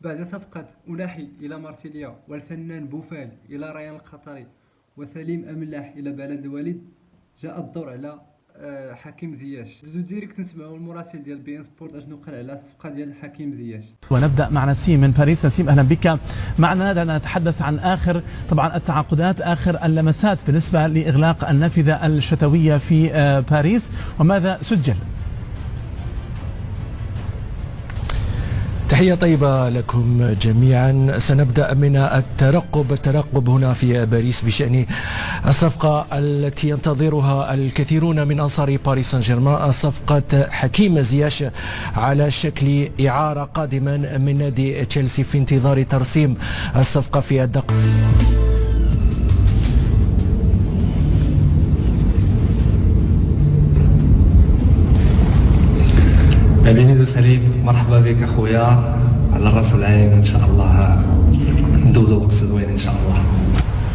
بعد صفقة أناحي إلى مارسيليا والفنان بوفال إلى ريان القطري وسليم أملاح إلى بلد الوليد، جاء الدور على حكيم زياش. دوزو ديريكت نسمعوا المراسل ديال بي ان سبورت اشنو قال على الصفقة ديال حكيم زياش. ونبدأ مع نسيم من باريس. نسيم أهلا بك معنا، نتحدث عن آخر طبعا التعاقدات، آخر اللمسات بالنسبة لإغلاق النافذة الشتوية في باريس، وماذا سجل؟ تحية طيبة لكم جميعا. سنبدأ من الترقب هنا في باريس بشأن الصفقة التي ينتظرها الكثيرون من أنصار باريس سان جيرمان، صفقة حكيم زياش على شكل إعارة قادما من نادي تشيلسي في انتظار ترسيم الصفقة في الدقائق. بنيدو سليم، مرحبا بك اخويا، على الراس والعين، ان شاء الله ندوزو وقت زوين ان شاء الله.